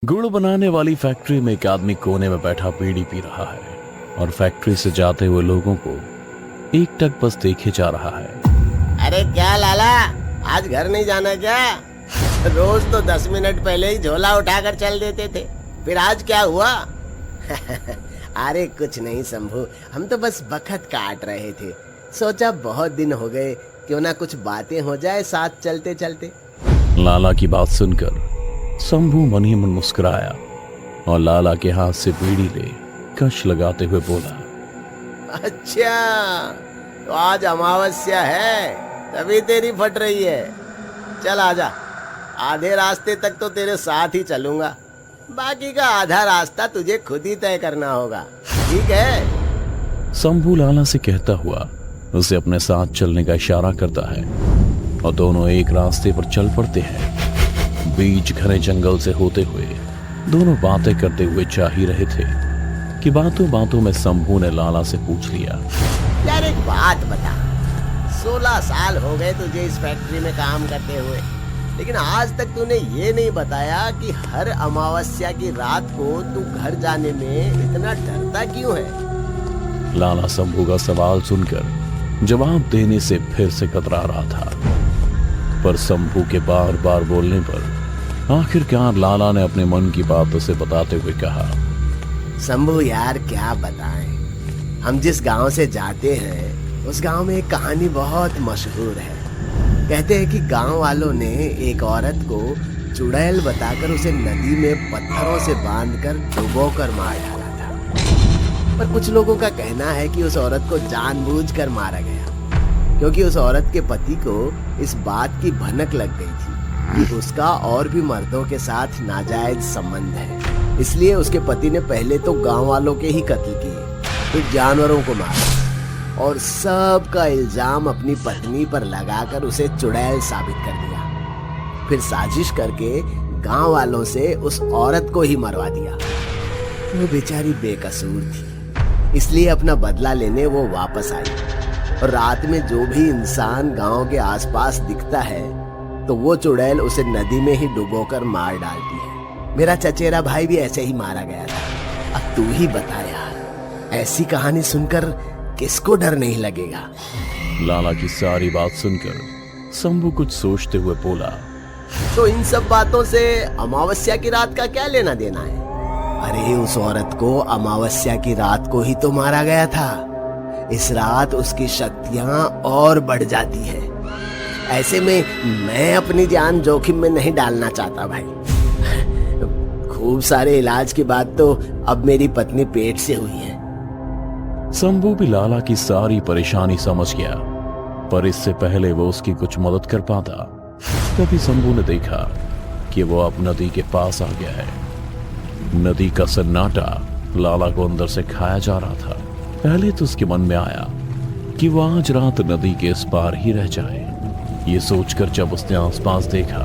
गुड़ बनाने वाली फैक्ट्री में एक आदमी कोने में बैठा बीड़ी पी रहा है और फैक्ट्री से जाते हुए लोगों को एकटक बस देखे जा रहा है। अरे क्या लाला, आज घर नहीं जाना क्या? रोज तो 10 मिनट पहले ही झोला उठाकर चल देते थे, फिर आज क्या हुआ? अरे कुछ नहीं शंभू, हम तो बस बखत काट रहे थे। सोचा बहुत दिन हो गए, क्यों ना कुछ बातें हो जाए साथ चलते चलते। लाला की बात सुनकर शंभू मन ही मन मुस्कुराया और लाला के हाथ से बीड़ी ले कश लगाते हुए बोला, अच्छा तो आज अमावस्या है, तभी तेरी फट रही है। चल आजा, आधे रास्ते तक तो तेरे साथ ही चलूंगा, बाकी का आधा रास्ता तुझे खुद ही तय करना होगा, ठीक है? शंभू लाला से कहता हुआ उसे अपने साथ चलने का इशारा करता है और दोनों एक रास्ते पर चल पड़ते हैं। बीच घने जंगल से होते हुए दोनों बातें करते हुए जा ही रहे थे कि बातों बातों में शंभू ने लाला से पूछ लिया, यार एक बात बता, 16 साल हो गए तुझे इस फैक्ट्री में काम करते हुए, लेकिन आज तक तूने ये नहीं बताया कि हर अमावस्या की रात को तू घर जाने में इतना डरता क्यों है? लाला शंभू का सवाल सुनकर जवाब देने से फिर से कतरा रहा था, पर शंभू के बार बार बोलने पर आखिरकार लाला ने अपने मन की बात उसे बताते हुए कहा, शंभू यार क्या बताएं, हम जिस गांव से जाते हैं उस गांव में एक कहानी बहुत मशहूर है। कहते हैं कि गांव वालों ने एक औरत को चुड़ैल बताकर उसे नदी में पत्थरों से बांधकर डुबोकर मार डाला था। पर कुछ लोगों का कहना है कि उस औरत को जानबूझकर मारा गया, क्योंकि उस औरत के पति को इस बात की भनक लग गई थी कि उसका और भी मर्दों के साथ नाजायज संबंध है। इसलिए उसके पति ने पहले तो गांव वालों के ही कत्ल किए, फिर जानवरों को मारा और सब का इल्जाम अपनी पत्नी पर लगाकर उसे चुड़ैल साबित कर दिया। फिर साजिश करके गांव वालों से उस औरत को ही मरवा दिया। वो बेचारी बेकसूर थी, इसलिए अपना बदला लेने वो वापस आई। और रात में जो भी इंसान गांव के आसपास दिखता है तो वो चुड़ैल उसे नदी में ही डुबोकर मार डालती है। मेरा चचेरा भाई भी ऐसे ही मारा गया था। अब तू ही बता यार, ऐसी कहानी सुनकर किसको डर नहीं लगेगा? लाला की सारी बात सुनकर शंभू कुछ सोचते हुए बोला, तो इन सब बातों से अमावस्या की रात का क्या लेना देना है? अरे उस औरत को अमावस्या की रात को ही तो मारा गया था। इस रात उसकी शक्तियां और बढ़ जाती है। ऐसे में मैं अपनी जान जोखिम में नहीं डालना चाहता भाई। खूब सारे इलाज के बाद तो अब मेरी पत्नी पेट से हुई है। शंभू भी लाला की सारी परेशानी समझ गया, पर इससे पहले वो उसकी कुछ मदद कर पाता तभी शंभू ने देखा कि वो अब नदी के पास आ गया है। नदी का सन्नाटा लाला को अंदर से खाया जा रहा था। पहले तो उसके मन में आया कि वो आज रात नदी के इस पार ही रह जाए। ये सोचकर जब उसने आसपास देखा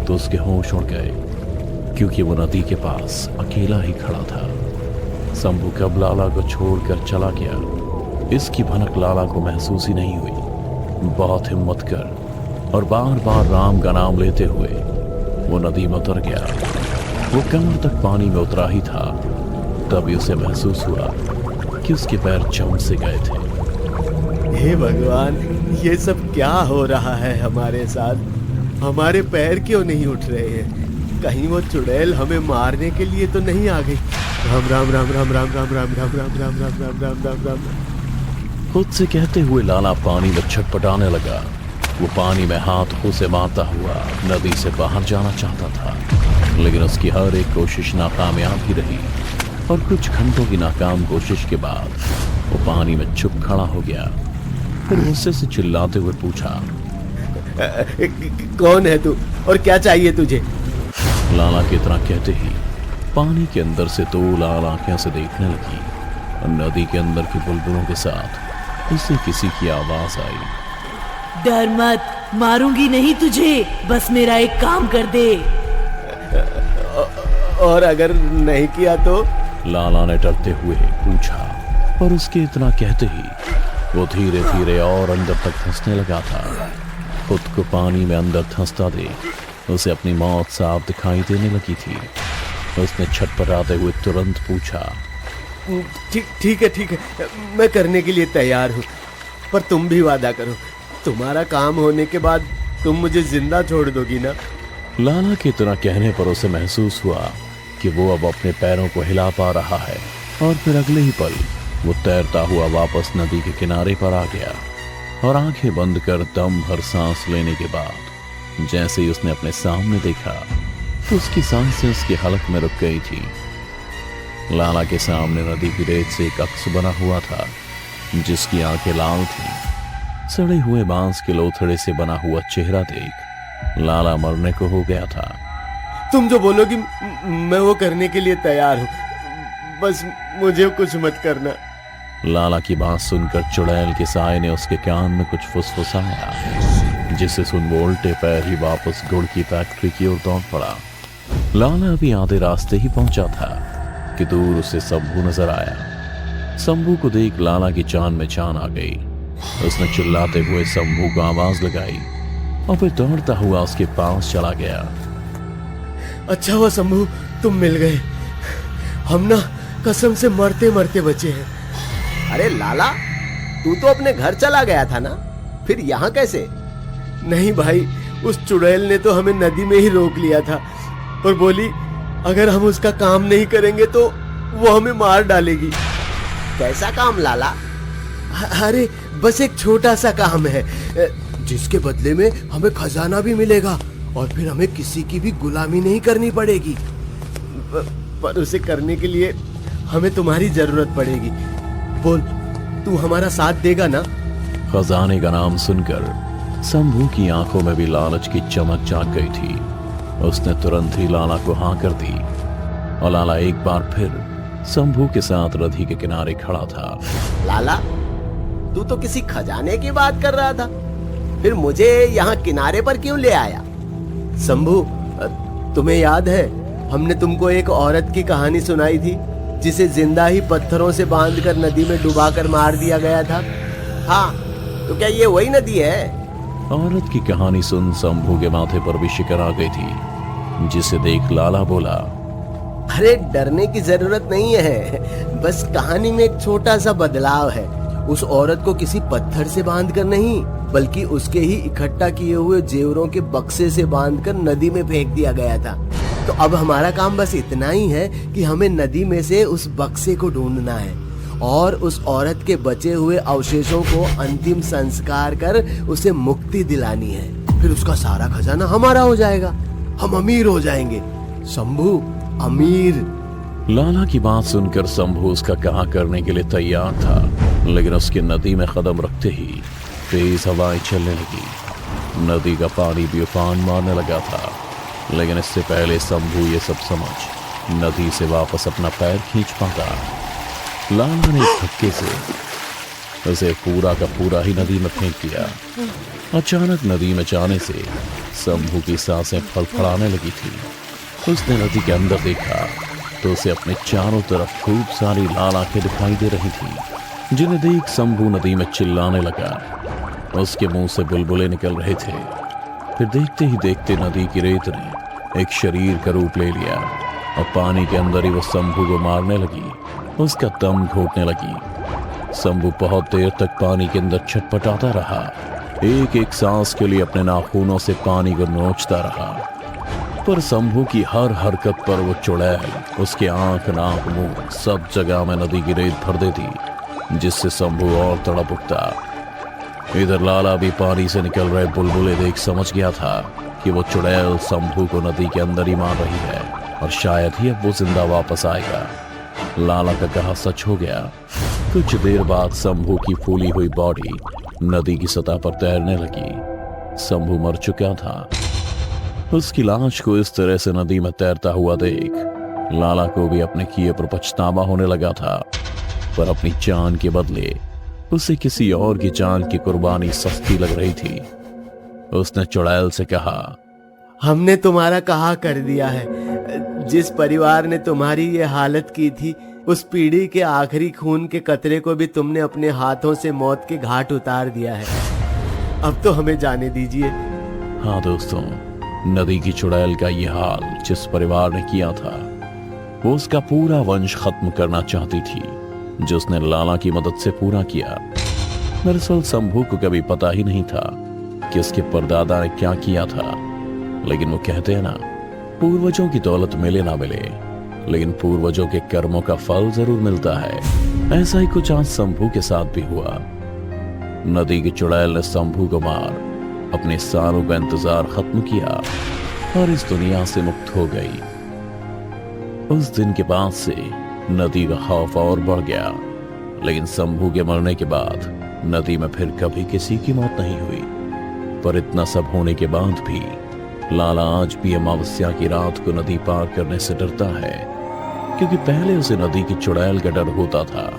तो उसके होश उड़ गए, क्योंकि वो नदी के पास अकेला ही खड़ा था। शंभू कब लाला को छोड़कर चला गया इसकी भनक लाला को महसूस ही नहीं हुई। बहुत हिम्मत कर और बार बार राम का नाम लेते हुए वो नदी में उतर गया। वो कमर तक पानी में उतरा ही था, तभी उसे महसूस हुआ कि उसके पैर जम से गए थे। हे भगवान, ये सब क्या हो रहा है हमारे साथ? हमारे पैर क्यों नहीं उठ रहे हैं? कहीं वो चुड़ैल हमें मारने के लिए तो नहीं आ गई? राम राम राम राम राम राम राम राम राम राम राम राम राम राम राम। खुद से कहते हुए लाला पानी में छटपटाने लगा। वो पानी में हाथों से मारता हुआ नदी से बाहर जाना चाहता था, लेकिन उसकी हर एक कोशिश नाकामयाब ही रही और कुछ घंटों की नाकाम कोशिश के बाद वो पानी में चुप खड़ा हो गया। फिर गुस्से से चिल्लाते हुए पूछा, कौन है तू और क्या चाहिए तुझे? लाला की इतना कहते ही पानी के अंदर से दो लाल आंखें से देखने लगी और नदी के अंदर की बुलबुलों के साथ उसे किसी की आवाज आई, डर मत, मारूंगी नहीं तुझे, बस मेरा एक काम कर दे। और अगर नहीं किया तो? लाला ने डरते हुए पूछा, और उसके इतना कहते ही वो धीरे धीरे और अंदर तक धंसने लगा था। खुद को पानी में अंदर धंसता देख उसे अपनी मौत साफ दिखाई देने लगी थी। उसने छटपटाते हुए तुरंत पूछा। ठीक है, मैं करने के लिए तैयार हूँ, पर तुम भी वादा करो, तुम्हारा काम होने के बाद तुम मुझे जिंदा छोड़ दोगी ना? लाला के इतना कहने पर उसे महसूस हुआ कि वो अब अपने पैरों को हिला पा रहा है, और फिर अगले ही पल वो तैरता हुआ वापस नदी के किनारे पर आ गया, और आंखें बंद कर दम भर सांस लेने के बाद जैसे ही उसने अपने सामने देखा तो उसकी सांसें उसकी हलक में रुक गई थी। लाला के सामने नदी की रेत से एक अक्स बना हुआ था, जिसकी आंखें लाल थीं। सड़े हुए बांस के लोथड़े से बना हुआ चेहरा देख लाला मरने को हो गया था। तुम जो बोलोगी मैं वो करने के लिए तैयार हूँ, बस मुझे कुछ मत करना। लाला की बात सुनकर चुड़ैल के साए ने उसके कान में कुछ फुसफुसाया, जिसे सुन वो उल्टे पैर ही वापस गुड़ की फैक्ट्री की ओर दौड़ पड़ा। लाला अभी आधे रास्ते ही पहुंचा था कि दूर उसे शंभू नजर आया। शंभू को देख लाला की जान में जान आ गई। उसने चिल्लाते हुए शंभू को आवाज लगाई और फिर दौड़ता हुआ उसके पास चला गया। अच्छा हुआ शंभू तुम मिल गए, हम ना कसम से मरते मरते बचे हैं। अरे लाला, तू तो अपने घर चला गया था ना, फिर यहाँ कैसे? नहीं भाई, उस चुड़ैल ने तो हमें नदी में ही रोक लिया था और बोली अगर हम उसका काम नहीं करेंगे तो वो हमें मार डालेगी। कैसा काम लाला? अरे बस एक छोटा सा काम है, जिसके बदले में हमें खजाना भी मिलेगा और फिर हमें किसी की भी गुलामी नहीं करनी पड़ेगी। पर उसे करने के लिए हमें तुम्हारी जरूरत पड़ेगी। बोल, तू हमारा साथ देगा ना? खजाने का नाम सुनकर शंभू की आंखों में भी लालच की चमक जाग गई थी। उसने तुरंत ही लाला को हाँ कर दी और लाला एक बार फिर शंभू के साथ नदी के किनारे खड़ा था। लाला, तू तो किसी खजाने की बात कर रहा था, फिर मुझे यहाँ किनारे पर क्यों ले आया? शंभू, तुम्हें याद है हमने तुमको एक औरत की कहानी सुनाई थी जिसे जिंदा ही पत्थरों से बांधकर नदी में डुबाकर मार दिया गया था? हाँ, तो क्या ये वही नदी है? औरत की कहानी सुन शंभू के माथे पर भी शिकन आ गई थी, जिसे देख लाला बोला, अरे डरने की जरूरत नहीं है, बस कहानी में एक छोटा सा बदलाव है। उस औरत को किसी पत्थर से बांधकर नहीं, बल्कि उसके ही इकट्ठा किए हुए जेवरों के बक्से से बांधकर नदी में फेंक दिया गया था। तो अब हमारा काम बस इतना ही है कि हमें नदी में से उस बक्से को ढूंढना है और उस औरत के बचे हुए अवशेषों को अंतिम संस्कार कर उसे मुक्ति दिलानी है। फिर उसका सारा खजाना हमारा हो जाएगा, हम अमीर हो जाएंगे। शंभू, अमीर। लाला की बात सुनकर शंभू उसका कहा करने के लिए तैयार था, लेकिन उसके नदी में कदम रखते ही तेज हवाएं चलने लगी। नदी का पानी भी उफान मारने लगा था, लेकिन इससे पहले शंभू ये सब समझ नदी से वापस अपना पैर खींच पाता, लाला ने एक धक्के से उसे पूरा का पूरा ही नदी में फेंक दिया। अचानक नदी में जाने से शंभू की सांसें फड़फड़ाने लगी थी। उसने नदी के अंदर देखा तो उसे अपने चारों तरफ खूब सारी लाल आंखें दिखाई दे रही थी, जिन्हें देख शंभू नदी में चिल्लाने लगा। उसके मुंह से बुलबुले निकल रहे थे। फिर देखते ही देखते नदी की रेत ने एक शरीर का रूप ले लिया और पानी के अंदर ही वो शंभू को मारने लगी, उसका दम घोटने लगी। शंभू बहुत देर तक पानी के अंदर छटपटाता रहा, एक एक सांस के लिए अपने नाखूनों से पानी को नोचता रहा। पर शंभू की हर हरकत पर वो चुड़ैल उसके आंख, नाक, मुंह सब जगह में नदी की रेत भर देती, जिससे शंभू और तड़प उठता। इधर लाला भी पानी से निकल रहे बुलबुले देख समझ गया था कि वो चुड़ैल शंभू को नदी के अंदर ही मार रही है और शायद ही अब वो जिंदा वापस आएगा। लाला का कहा सच हो गया। कुछ देर बाद शंभू की फूली हुई बॉडी नदी की सतह पर तैरने लगी। शंभू मर चुका था। उसकी लाश को इस तरह से नदी में तैरता हुआ देख लाला को भी अपने किए पर पछतावा होने लगा था, पर अपनी जान के बदले उसे किसी और की जान की कुर्बानी सस्ती लग रही थी। उसने चुड़ैल से कहा, हमने तुम्हारा कहा कर दिया है। जिस परिवार ने तुम्हारी ये हालत की थी, उस पीढ़ी के आखिरी खून के कतरे को भी तुमने अपने हाथों से मौत के घाट उतार दिया है। अब तो हमें जाने दीजिए। हाँ दोस्तों, नदी की चुड़ैल का ये हाल जिस परिवार ने किया था, वो उसका पूरा वंश खत्म करना चाहती थी, जो उसने लाला की मदद से पूरा किया। दरअसल शंभू को कभी पता ही नहीं था कि उसके परदादा ने क्या किया था, लेकिन वो कहते हैं ना, पूर्वजों की दौलत मिले ना मिले, लेकिन पूर्वजों के कर्मों का फल जरूर मिलता है। ऐसा ही कुछ आज शंभू के साथ भी हुआ। नदी की चुड़ैल ने शंभू को मार अपने सालों का इंतजार खत्म किया और इस दुनिया से मुक्त हो गई। उस दिन के बाद से नदी का खौफ और बढ़ गया, लेकिन शंभू के मरने के बाद नदी में फिर कभी किसी की मौत नहीं हुई। पर इतना सब होने के बाद भी लाला आज भी अमावस्या की रात को नदी पार करने से डरता है, क्योंकि पहले उसे नदी की चुड़ैल का डर होता था,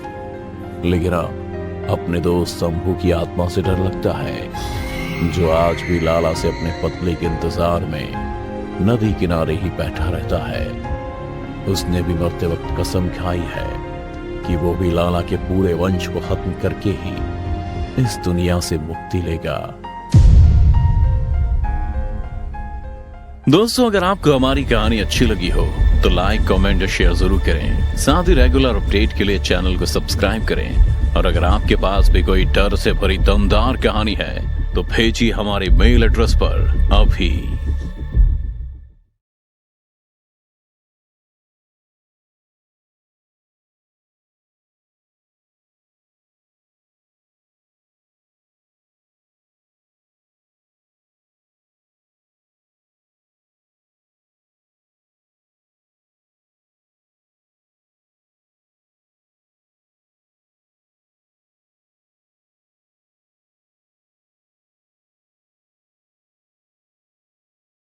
लेकिन अब अपने दोस्त शंभू की आत्मा से डर लगता है, जो आज भी लाला से अपने पतले के इंतजार में नदी किनारे ही बैठा रहता है। उसने भी मरते वक्त कसम खाई है कि वो भी लाला के पूरे वंश को खत्म करके ही इस दुनिया से मुक्ति लेगा। दोस्तों, अगर आपको हमारी कहानी अच्छी लगी हो तो लाइक, कमेंट और शेयर जरूर करें। साथ ही रेगुलर अपडेट के लिए चैनल को सब्सक्राइब करें। और अगर आपके पास भी कोई डर से भरी दमदार कहानी है तो भेजिए हमारे मेल एड्रेस पर अभी।